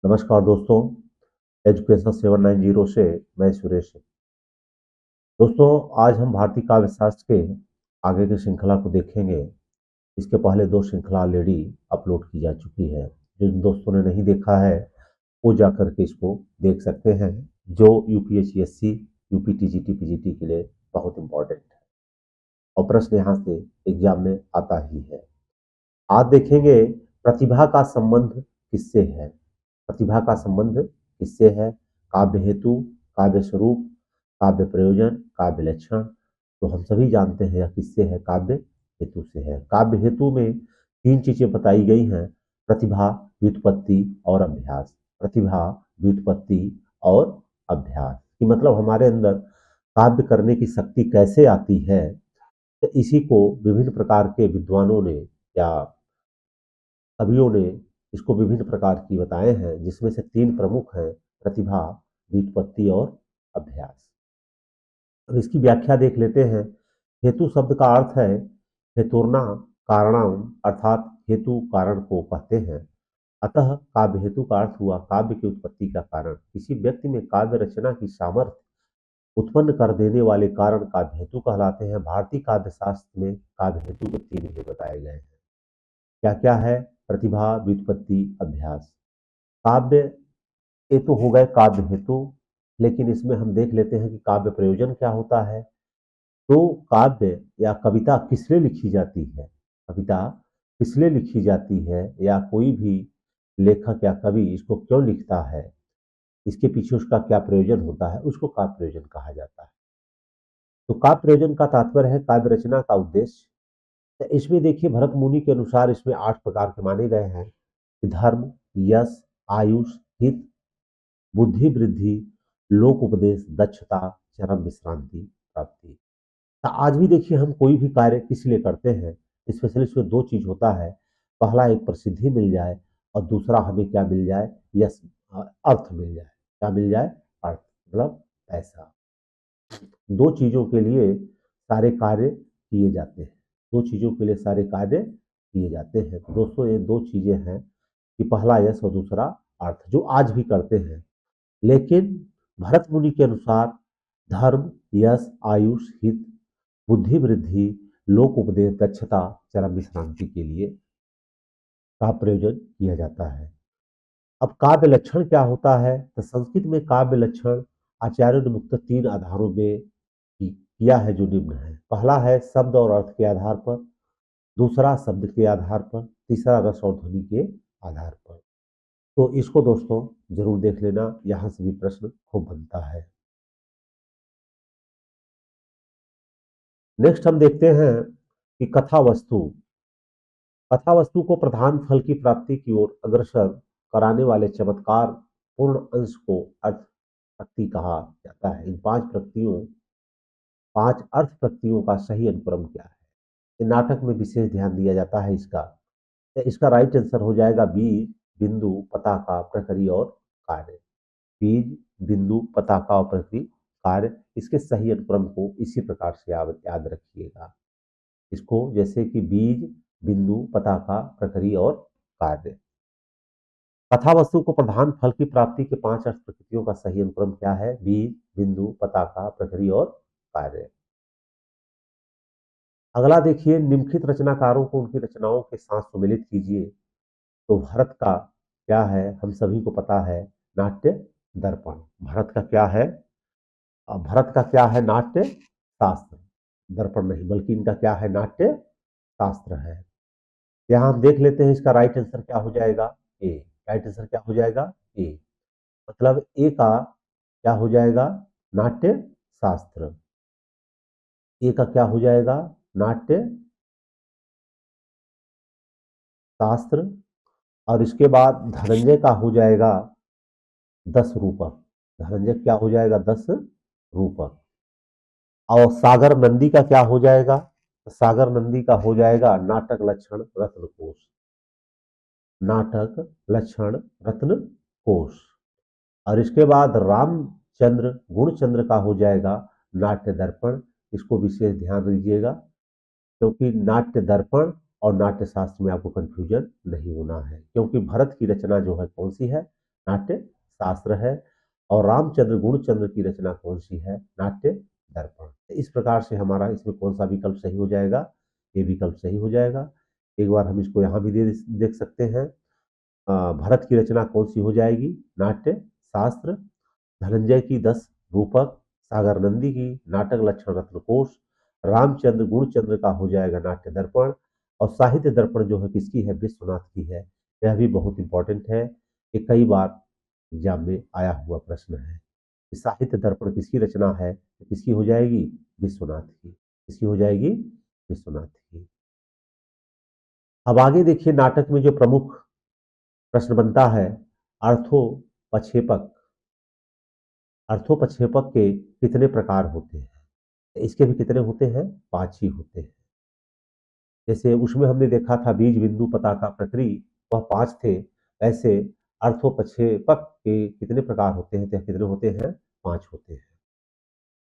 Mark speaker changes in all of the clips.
Speaker 1: नमस्कार दोस्तों, एजुकेशन 790 से मैं सुरेश। दोस्तों, आज हम भारतीय काव्य शास्त्र के आगे की श्रृंखला को देखेंगे। इसके पहले 2 श्रृंखला ऑलरेडी अपलोड की जा चुकी है। जिन दोस्तों ने नहीं देखा है, वो जाकर के इसको देख सकते हैं, जो यूपीएससी, यूपी टीजीटी, पीजीटी के लिए बहुत इंपॉर्टेंट है और प्रश्न यहाँ से एग्जाम में आता ही है। आज देखेंगे प्रतिभा का संबंध किससे है। प्रतिभा का संबंध किससे है? काव्य हेतु, काव्य स्वरूप, काव्य प्रयोजन, काव्य लक्षण। तो हम सभी जानते हैं यह किससे है, काव्य हेतु से है। काव्य हेतु में 3 चीजें बताई गई हैं: प्रतिभा, व्युत्पत्ति और अभ्यास। प्रतिभा, व्युत्पत्ति और अभ्यास कि मतलब हमारे अंदर काव्य करने की शक्ति कैसे आती है। तो इसी को विभिन्न प्रकार के विद्वानों ने या कवियों ने इसको विभिन्न प्रकार की बताए हैं, जिसमें से 3 प्रमुख हैं: प्रतिभा, व्युत्पत्ति और अभ्यास। अब इसकी व्याख्या देख लेते हैं। हेतु शब्द का अर्थ है हेतुर्ना कारणम, अर्थात हेतु कारण को कहते हैं। अतः काव्य हेतु का अर्थ हुआ काव्य की उत्पत्ति का कारण। किसी व्यक्ति में काव्य रचना की सामर्थ्य उत्पन्न कर देने वाले कारण काव्य हेतु कहलाते हैं। भारतीय काव्य शास्त्र में काव्य हेतु के 3 ही बताए गए हैं। क्या क्या है? प्रतिभा, व्युत्पत्ति, अभ्यास। काव्य ये तो हो गए काव्य हेतु, लेकिन इसमें हम देख लेते हैं कि काव्य प्रयोजन क्या होता है। तो काव्य या कविता किस लिए लिखी जाती है? कविता किस लिए लिखी जाती है, या कोई भी लेखक या कवि इसको क्यों लिखता है, इसके पीछे उसका क्या प्रयोजन होता है, उसको काव्य प्रयोजन कहा जाता है। तो काव्य प्रयोजन का तात्पर्य है काव्य रचना का उद्देश्य। तो इसमें देखिए, भरत मुनि के अनुसार इसमें 8 प्रकार के माने गए हैं कि धर्म, यश, आयुष, हित, बुद्धि वृद्धि, लोक उपदेश, दक्षता, चरम विश्रांति, प्राप्ति। तो आज भी देखिए, हम कोई भी कार्य किस लिए करते हैं, स्पेशली इसमें 2 चीज होता है। पहला, एक प्रसिद्धि मिल जाए, और दूसरा हमें क्या मिल जाए? यश, अर्थ मिल जाए। क्या मिल जाए? अर्थ, मतलब पैसा। 2 चीजों के लिए सारे कार्य किए जाते हैं। 2 चीजों के लिए सारे कार्य किए जाते हैं। तो दोस्तों, ये 2 चीजें हैं कि पहला यश और दूसरा अर्थ, जो आज भी करते हैं। लेकिन भरत मुनि के अनुसार धर्म, यश, आयुष, हित, बुद्धि वृद्धि, लोक उपदेश, दक्षता, चरम विश्रांति के लिए का प्रयोजन किया जाता है। अब काव्य लक्षण क्या होता है? तो संस्कृत में काव्य लक्षण आचार्यों ने मुख्यतः 3 आधारों में किया है, जो निम्न है। पहला है शब्द और अर्थ के आधार पर, दूसरा शब्द के आधार पर, तीसरा रस और ध्वनि के आधार पर। तो इसको दोस्तों जरूर देख लेना, यहाँ से भी प्रश्न खूब बनता है। नेक्स्ट हम देखते हैं कि कथा वस्तु। कथा वस्तु को प्रधान फल की प्राप्ति की ओर अग्रसर कराने वाले चमत्कार पूर्ण अंश को अर्थ प्रकृति कहा जाता है। इन 5 अर्थ प्रकृतियों का सही अनुक्रम क्या है? ये नाटक में विशेष ध्यान दिया जाता है इसका। तो इसका राइट आंसर हो जाएगा बीज, बिंदु, पताका, प्रकृति और कार्य। बीज, बिंदु, पताका और प्रकृति, कार्य। इसके सही अनुक्रम को इसी प्रकार से याद रखिएगा। इसको जैसे कि बीज, बिंदु, पताका, प्रकृति और कार्य। कथा वस्तु को प्रधान फल की प्राप्ति के 5 अर्थ प्रकृतियों का सही अनुक्रम क्या है? बीज, बिंदु, पताका, प्रकृति और कार्य। अगला देखिए, निम्नलिखित रचनाकारों को उनकी रचनाओं के साथ सुमेलित कीजिए। तो भरत का क्या है? हम सभी को पता है, नाट्य दर्पण। भरत का क्या है? भरत का क्या है? नाट्य शास्त्र। दर्पण नहीं, बल्कि इनका क्या है? नाट्य शास्त्र है। यहाँ हम देख लेते हैं, इसका राइट आंसर क्या हो जाएगा? ए। राइट आंसर क्या हो जाएगा? ए। मतलब ए का क्या हो जाएगा? नाट्य शास्त्र। ए का क्या हो जाएगा? नाट्य शास्त्र। और इसके बाद धनंजय का हो जाएगा 10 रूपक। धनंजय क्या हो जाएगा? 10 रूपक। और सागर नंदी का क्या हो जाएगा? सागर नंदी का हो जाएगा नाटक लक्षण रत्न कोश। नाटक लक्षण रत्न कोश। और इसके बाद रामचंद्र गुणचंद्र का हो जाएगा नाट्य दर्पण। इसको विशेष ध्यान दीजिएगा, क्योंकि नाट्य दर्पण और नाट्य शास्त्र में आपको कंफ्यूजन नहीं होना है। क्योंकि भरत की रचना जो है कौन सी है? नाट्य शास्त्र है। और रामचंद्र गुणचंद्र की रचना कौन सी है? नाट्य दर्पण। इस प्रकार से हमारा इसमें कौन सा विकल्प सही हो जाएगा? ये विकल्प सही हो जाएगा। एक बार हम इसको यहाँ भी देख सकते हैं। भरत की रचना कौन सी हो जाएगी? नाट्य शास्त्र। धनंजय की 10 रूपक, सागर नंदी की नाटक लक्षण रत्नकोश, रामचंद्र गुणचंद्र का हो जाएगा नाट्य दर्पण। और साहित्य दर्पण जो है किसकी है? विश्वनाथ की है। यह भी बहुत इंपॉर्टेंट है, ये कई बार एग्जाम में आया हुआ प्रश्न है कि साहित्य दर्पण किसकी रचना है? तो किसकी हो जाएगी? विश्वनाथ की। किसकी हो जाएगी? विश्वनाथ की। अब आगे देखिए, नाटक में जो प्रमुख प्रश्न बनता है, अर्थोपक्षेपक। अर्थोपक्षेपक के कितने प्रकार होते हैं? इसके भी कितने होते हैं? 5 ही होते हैं। जैसे उसमें हमने देखा था बीज बिंदु पताका प्रक्रिय, वह 5 थे। ऐसे अर्थोपक्षेपक के कितने प्रकार होते हैं? तो कितने होते हैं? 5 होते हैं।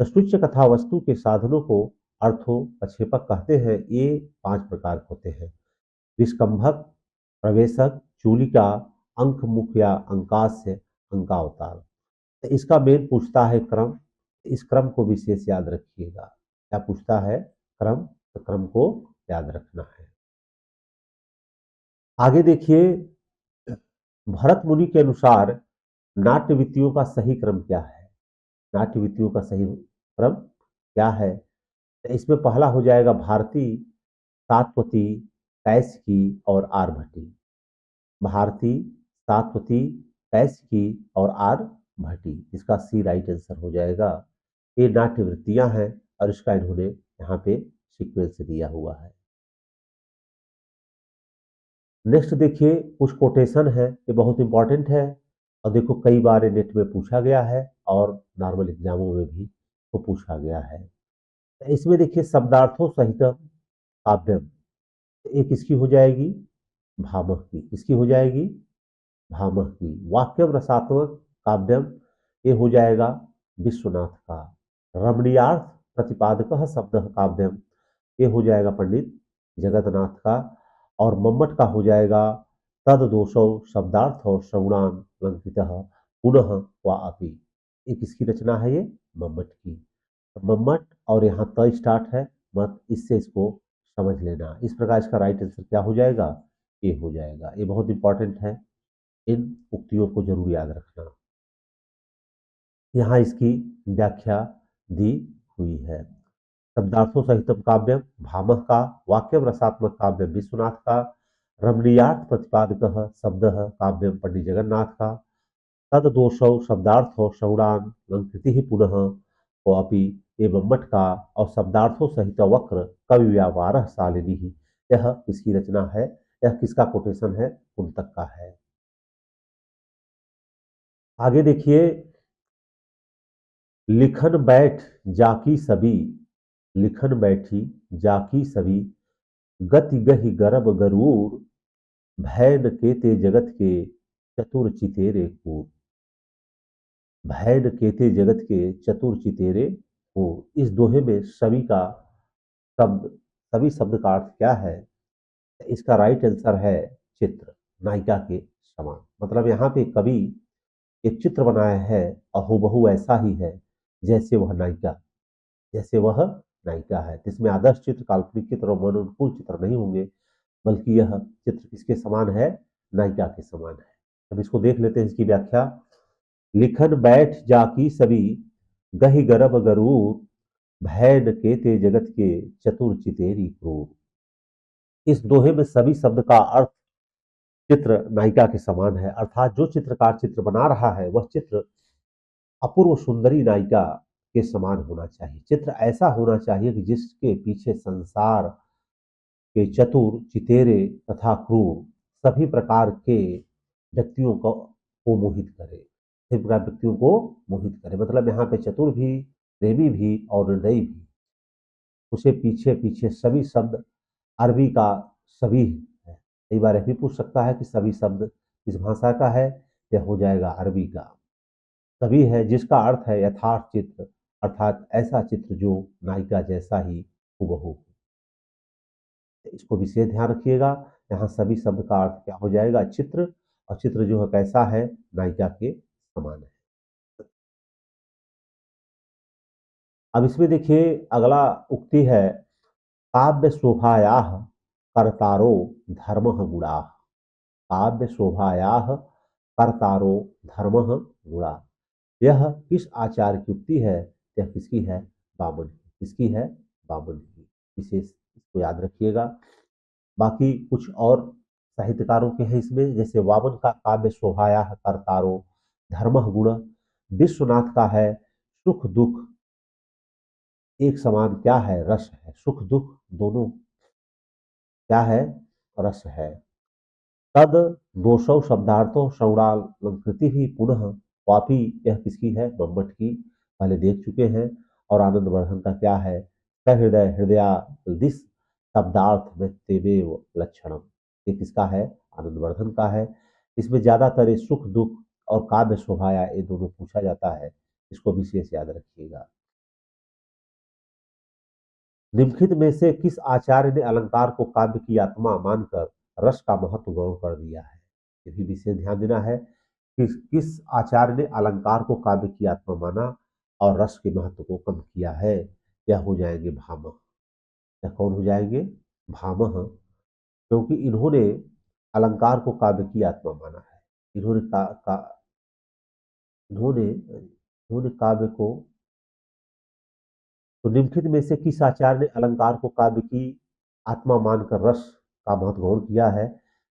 Speaker 1: सृष्टि कथा वस्तु के साधनों को अर्थोपक्षेपक कहते हैं। ये 5 प्रकार होते हैं: विस्कंभक, प्रवेशक, चूलिका, अंक मुख या अंकास्य, अंकावतार। तो इसका मेन पूछता है क्रम। इस क्रम को विशेष याद रखिएगा। क्या पूछता है? क्रम। तो क्रम को याद रखना है। आगे देखिए, भरत मुनि के अनुसार नाट्य वित्तियों का सही क्रम क्या है? नाट्य वित्तियों का सही क्रम क्या है? तो इसमें पहला हो जाएगा भारती, सातवती, कैसिकी और आरभटी। भारती, सातवती, कैसिकी और आरभटी, इसका सी राइट आंसर हो जाएगा। ये नाट्य वृत्तियां हैं और इसका इन्होंने यहाँ पे सीक्वेंस दिया हुआ है। नेक्स्ट देखिए, कुछ कोटेशन है, ये बहुत इंपॉर्टेंट है और देखो कई बार नेट में पूछा गया है और नॉर्मल एग्जामों में भी तो पूछा गया है। इसमें देखिए, शब्दार्थों सहित काव्यम, ये किसकी हो जाएगी? भामह की। किसकी हो जाएगी? भामह की। वाक्यम रसात्मक काव्यम, ये हो जाएगा विश्वनाथ का। रमणीयार्थ प्रतिपादक शब्द काव्यम, ये हो जाएगा पंडित जगन्नाथ का। और मम्मट का हो जाएगा तद दोषौ शब्दार्थ और श्रवणान लंकित पुनः व अपि। ये किसकी रचना है? ये मम्मट की। मम्मट और यहाँ त स्टार्ट है, मत, इससे इसको समझ लेना। इस प्रकार इसका राइट आंसर क्या हो जाएगा? ये हो जाएगा। ये बहुत इंपॉर्टेंट है, इन उक्तियों को जरूर याद रखना। यहाँ इसकी व्याख्या दी हुई है। शब्दार्थों सहितम काव्यम भामह का, वाक्यम रसात्मक काव्यम विश्वनाथ का, रमणीयार्थ प्रतिपादक शब्द काव्यम पंडित जगन्नाथ का, तद दोषौ शब्दार्थो श्रवणान लंकृति पुनः अपि एवं मठ का, और शब्दार्थों सहित वक्र कवि व्यापार शालिनी। यह किसकी रचना है? यह किसका कोटेशन है? कुंतक का है। आगे देखिए, लिखन बैठ जाकी सभी, लिखन बैठी जाकी सभी, गति गहि गरब गरूर, भय न केते जगत के चतुर चितेरे को। भय न केते जगत के चतुर चितेरे को। इस दोहे में सभी का शब्द, सभी शब्द का अर्थ क्या है? इसका राइट आंसर है चित्र, नायिका के समान। मतलब यहाँ पे कवि एक चित्र बनाया है और हूबहू ऐसा ही है जैसे वह नायिका, जैसे वह नायिका है। इसमें आदर्श चित्र, काल्पनिक चित्र और मनोनुकूल चित्र नहीं होंगे, बल्कि यह चित्र किसके समान है? नायिका के समान है। अब इसको देख लेते हैं, इसकी व्याख्या। लिखन बैठ जाकी सभी, गहि गरब गरूर, भय न केते जगत के चतुर चितेरी क्रूर। इस दोहे में सभी शब्द का अर्थ चित्र नायिका के समान है, अर्थात जो चित्रकार चित्र बना रहा है वह चित्र अपूर्व सुंदरी नायिका के समान होना चाहिए। चित्र ऐसा होना चाहिए कि जिसके पीछे संसार के चतुर, चितेरे तथा क्रूर सभी प्रकार के व्यक्तियों को मोहित करे, सभी प्रकार व्यक्तियों को मोहित करे। मतलब यहाँ पे चतुर भी, प्रेमी भी और निर्दयी भी, उसे पीछे पीछे सभी शब्द अरबी का सभी है। कई बार यह भी पूछ सकता है कि सभी शब्द किस भाषा का है? यह हो जाएगा अरबी का। सभी है जिसका अर्थ है यथार्थ चित्र, अर्थात ऐसा चित्र जो नायिका जैसा ही हूबहू हो। इसको विशेष ध्यान रखिएगा। यहाँ सभी शब्द का अर्थ क्या हो जाएगा? चित्र। और चित्र जो है कैसा है, नायिका के समान है। अब इसमें देखिए अगला उक्ति है, काव्य शोभायाः कर्तारो धर्मः गुणाः। काव्य शोभायाः कर्तारो धर्मः गुणाः। यह किस आचार्य की उक्ति है? यह किसकी है? वामन की। किसकी है? वामन की। विशेष इसको याद रखिएगा। बाकी कुछ और साहित्यकारों के हैं इसमें, जैसे वामन का काव्य शोभायाः कर्तारो धर्मः गुण, विश्वनाथ का है सुख दुख एक समान क्या है? रस है। सुख दुख दोनों क्या है? रस है। तद दोषौ शब्दार्थो षौणालंकृति ही पुनः वापी, यह किसकी है? बम्मट की, पहले देख चुके हैं। और आनंद वर्धन का क्या है? सहृदय हृदयादिश शब्दार्थ में तेवेव लक्षणम, ये किसका है? आनंद वर्धन का है। इसमें ज्यादातर ये सुख दुख और काव्य शोभाया ये दोनों पूछा जाता है, इसको विशेष याद रखिएगा। निम्नलिखित में से किस आचार्य ने अलंकार को काव्य की आत्मा मानकर रस का महत्व गौण कर दिया है? ये भी विशेष ध्यान देना है कि किस आचार्य ने अलंकार को काव्य की आत्मा माना और रस के महत्व को कम किया है? यह हो जाएंगे भामह। यह कौन हो जाएंगे? भामह। क्योंकि इन्होंने अलंकार को काव्य की आत्मा माना है। इन्होंने इन्होंने काव्य को, तो निम्नलिखित में से किस आचार्य ने अलंकार को काव्य की आत्मा मानकर रस का महत्व ग्रहण किया है?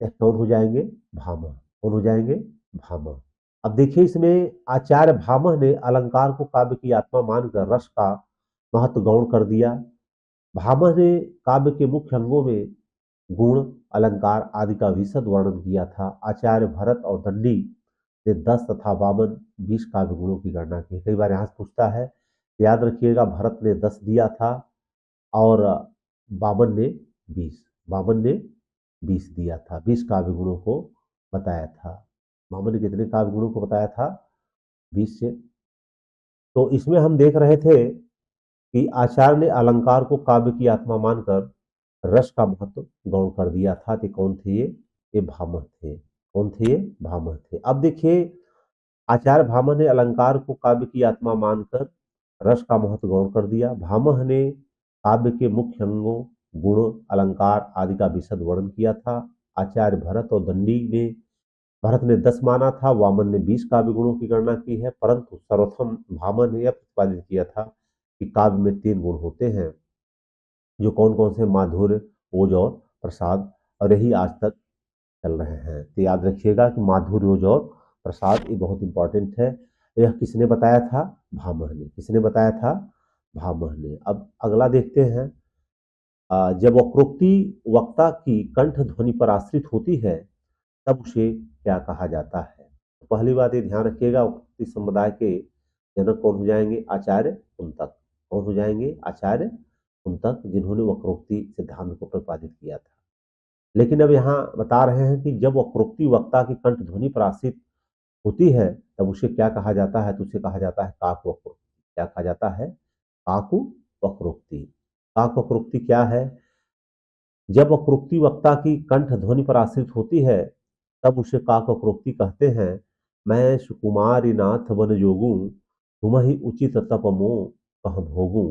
Speaker 1: यह कौन हो जाएंगे? भामह। कौन हो जाएंगे? भामह। अब देखिए इसमें आचार्य भामह ने अलंकार को काव्य की आत्मा मानकर रस का महत्व गौण कर दिया। भामह ने काव्य के मुख्य अंगों में गुण अलंकार आदि का विशद वर्णन किया था। आचार्य भरत और दंडी ने 10 तथा वामन 20 काव्य गुणों की गणना की। कई बार यहाँ से पूछता है, याद रखिएगा भरत ने 10 दिया था और वामन ने 20, वामन ने 20 दिया था, 20 काव्य गुणों को बताया था। वामन ने कितने काव्य गुणों को बताया था? 20 से। तो इसमें हम देख रहे थे कि आचार्य ने अलंकार को काव्य की आत्मा मानकर रस का महत्व गौण कर दिया था। तो कौन थे ये भामह थे। कौन थे ये? भामह थे। अब देखिए आचार्य भामह ने अलंकार को काव्य की आत्मा मानकर रस का महत्व गौण कर दिया। भामह ने काव्य के मुख्य अंगों गुण अलंकार आदि का विशद वर्णन किया था। आचार्य भरत और दंडी ने, भरत ने 10 माना था, वामन ने 20 काव्य गुणों की गणना की है। परंतु सर्वप्रथम भामह ने यह प्रतिपादित किया था कि काव्य में 3 गुण होते हैं, जो कौन कौन से? माधुर्य, ओज और प्रसाद। और यही आज तक चल रहे हैं। तो याद रखिएगा कि माधुर्य, ओज और प्रसाद ये बहुत इंपॉर्टेंट है। यह किसने बताया था? भामह ने। किसने बताया था? भामह ने। अब अगला देखते हैं। जब वक्रोक्ति वक्ता की कंठ ध्वनि पर आश्रित होती है तब उसे क्या कहा जाता है? तो पहली बात ये ध्यान रखिएगा, वक्रोक्ति समुदाय के जनक कौन हो जाएंगे? आचार्य कुंतक। कौन हो जाएंगे? आचार्य कुंतक, जिन्होंने वक्रोक्ति सिद्धांत को प्रतिपादित किया था। लेकिन अब यहाँ बता रहे हैं कि जब वक्रोक्ति वक्ता की कंठ ध्वनि पर आश्रित होती है तब उसे क्या कहा जाता है? तो उसे कहा जाता है काक वक्रोक्ति। क्या कहा जाता है? काकु वक्रोक्ति। काक वक्रोक्ति क्या है? जब वक्रोक्ति वक्ता की कंठ ध्वनि पर आश्रित होती है तब उसे काक वक्रोक्ति कहते हैं। मैं सुकुमारी नाथ वन जोगू, तुम ही उचित तप मो कह भोगू।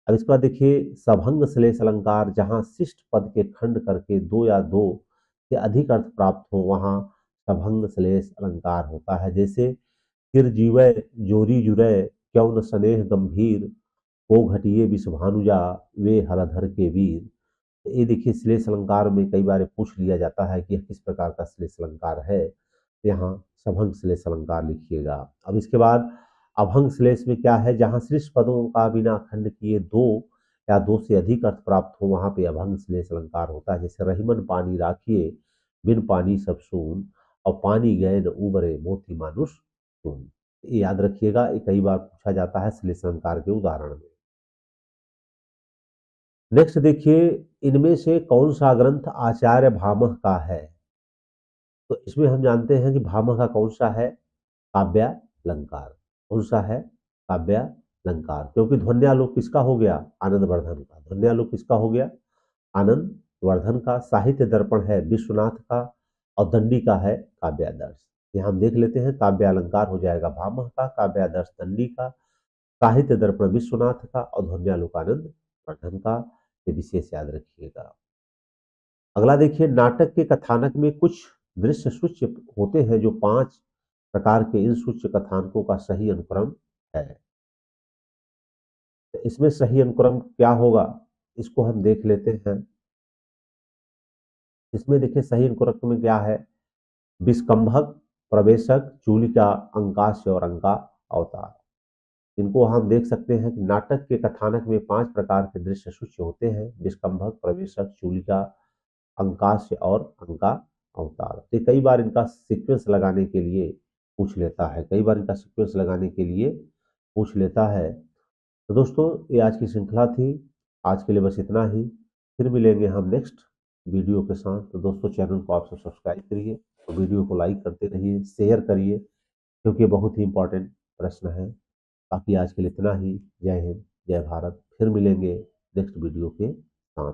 Speaker 1: अब इसके बाद देखिए सभंग श्लेष अलंकार, जहां शिष्ट पद के खंड करके दो या दो से अधिक अर्थ प्राप्त हो वहां सभंग श्लेष अलंकार होता है। जैसे चिरजीवय जोरी जुरय क्यों न स्नेह गंभीर, हो घटिए विषभानुजा वे हलधर के वीर। ये देखिए श्लेष अलंकार में कई बार पूछ लिया जाता है कि यह किस प्रकार का श्लेष अलंकार है। यहाँ सभंग श्लेष अलंकार लिखिएगा। अब इसके बाद अभंग श्लेष में क्या है? जहाँ श्रेष्ठ पदों का बिना खंड किए दो या दो से अधिक अर्थ प्राप्त हो वहां पे अभंग श्लेष अलंकार होता है। जैसे रहीमन पानी राखिए बिन पानी सब सून, और पानी गए न उबरे मोती मानुष सुन। ये याद रखिएगा, ये कई बार पूछा जाता है श्लेष अलंकार के उदाहरण में। नेक्स्ट देखिए, इनमें से कौन सा ग्रंथ आचार्य भामह का है? तो इसमें हम जानते हैं कि भामह का कौन सा है? काव्यालंकार। कौन सा है? काव्यालंकार। क्योंकि ध्वन्यालोक किसका हो गया? आनंद वर्धन का। ध्वन्यालोक किसका हो गया? आनंद वर्धन का। साहित्य दर्पण है विश्वनाथ का। और दंडी का है काव्यादर्श। यहाँ हम देख लेते हैं, काव्य अलंकार हो जाएगा भामह का, काव्यादर्श दंडी का, साहित्य दर्पण विश्वनाथ का और ध्वन्यालोकानंद वर्धन का। ये विशेष याद रखिएगा। अगला देखिए, नाटक के कथानक में कुछ दृश्य सूच्य होते हैं जो 5 प्रकार के इन सूच्य कथानकों का सही अनुक्रम है। तो इसमें सही अनुक्रम क्या होगा, इसको हम देख लेते हैं। इसमें देखिए सही अनुक्रम में क्या है, विस्कंभक, प्रवेशक, चूलिका, अंकास्य और अंका अवतार। इनको हम देख सकते हैं कि नाटक के कथानक में 5 प्रकार के दृश्य सूच्य होते हैं, विस्कंभक, प्रवेशक, चूलिका, अंकास्य और अंका अवतार। तो कई बार इनका सीक्वेंस लगाने के लिए पूछ लेता है, कई बार इनका सीक्वेंस लगाने के लिए पूछ लेता है। तो दोस्तों, ये आज की श्रृंखला थी। आज के लिए बस इतना ही। फिर मिलेंगे हम नेक्स्ट वीडियो के साथ। तो दोस्तों, चैनल को आप सब्सक्राइब करिए और वीडियो को लाइक करते रहिए, शेयर करिए, क्योंकि ये बहुत ही इंपॉर्टेंट प्रश्न है। बाकी आज के लिए इतना ही। जय हिंद, जय भारत। फिर मिलेंगे नेक्स्ट वीडियो के साथ।